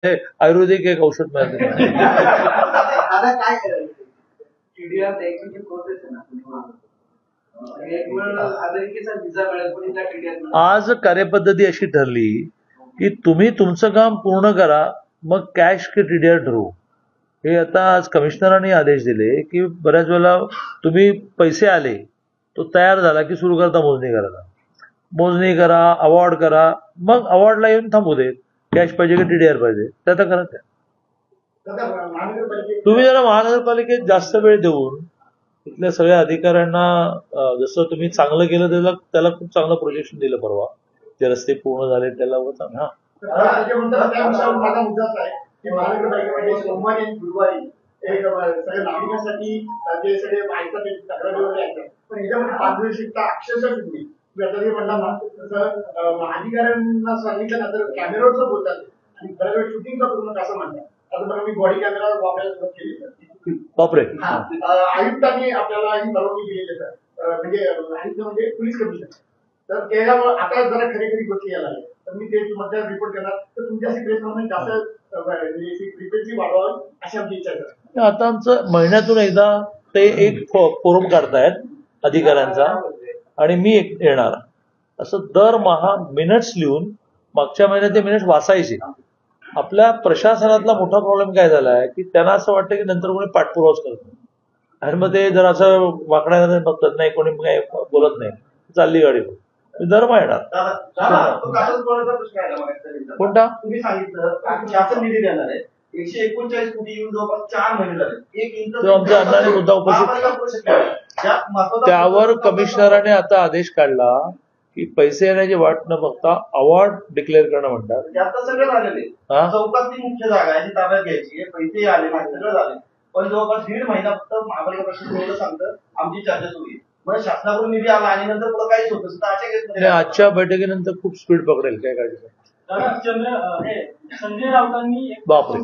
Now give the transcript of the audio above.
आयुर्वेदिक एक औषध मिळते. आता काय टीडीआर द्यायची जी प्रोसेस आहे ना, एक वेळ अमेरिकेचा व्हिसा मिळेल पण त्या टीडीआर आज कार्यपद्धती अशी ठरली की तुम्ही तुमचं काम पूर्ण करा, मग कॅश की टीडीआर ठरवू. हे आता आज कमिशनरांनी आदेश दिले की बऱ्याच वेळेला तुम्ही पैसे आले, तो तयार झाला की सुरू करता मोजणी करायला. मोजणी करा, अवॉर्ड करा, मग अवॉर्डला येऊन थांबू दे. कॅश पाहिजे की टीडीआर पाहिजे ते आता करा. त्या तुम्ही जरा महानगरपालिकेत जास्त वेळ देऊन इथल्या सगळ्या अधिकाऱ्यांना जसं तुम्ही चांगलं केलं त्याला खूप चांगलं प्रोजेक्शन दिलं परवा. जे रस्ते पूर्ण झाले त्याला हा महानगरपालिकेमध्ये सोमवारी आणि गुरुवारी सगळ्या नागरिकांसाठी ते सगळे ऐकतात तक्रारी वगैरे ऐकतात, पण ह्याच्यामध्ये पारदर्शकता अक्षरशः नाही. म्हणला ना तसं अधिकाऱ्यांना सांगितलं ना तर कॅमेऱ्यावरच बोलतात आणि बऱ्याच वेळ शूटिंगचा पूर्ण असं म्हणतात. आता बघा मी बॉडी कॅमेरा वापरायला सुरुवात केली. बापरे. आयुक्तांनी आपल्याला ही परवानगी दिलेली आहे. म्हणजे आयुक्त म्हणजे पोलीस कमिशनर. तर त्याच्यामुळे आता जरा खरी खरी गोष्टी यायला लागल्या. तर मी ते तुमच्या रिपोर्ट करणार तर तुमच्याशी प्रेसमध्ये जास्त फ्रिक्वेन्सी वाढवावी अशी आमची इच्छा आहे. आता आमचं महिन्यातून एकदा ते एक फोरम काढतायत अधिकाऱ्यांचा आणि मी येणार. असं दरमहा मिनिट्स लिहून मागच्या महिन्यात ते मिनिट्स वाचायचे. आपल्या प्रशासनातला मोठा प्रॉब्लेम काय झाला आहे की त्यांना असं वाटतं की नंतर कोणी पाठपुरावाच करत नाही आणि मग ते जर असं वाकड्या बघतात, नाही कोणी काय बोलत नाही, चालली गाडी. दरमहा येणार. कोणता तुम्ही सांगितलं शासन निधी देणार आहे 139 कोटी येऊन जवळपास 4 महिने झाले. तो आमच्या अण्णाने मुद्दा उपस्थित त्यावर कमिशनराने आता आदेश काढला की पैसे येण्याची वाट न बघता अवॉर्ड डिक्लेअर करणं म्हणतात. आता सगळं झालेले चौकात ती मुख्य जागा आहे ती ताब्यात घ्यायची, पैसे आले सगळं झाले, पण जवळपास 1.5 महिना फक्त महापालिका प्रशासन एवढं सांगतं आमची चर्चा सुरू आहे. मग शासनाकडून निधी आला आणि नंतर पुढे काहीच होतं. आजच्या बैठकीनंतर खूप स्पीड पकडेल. काय काळजी संजय राऊतांनी बापरे.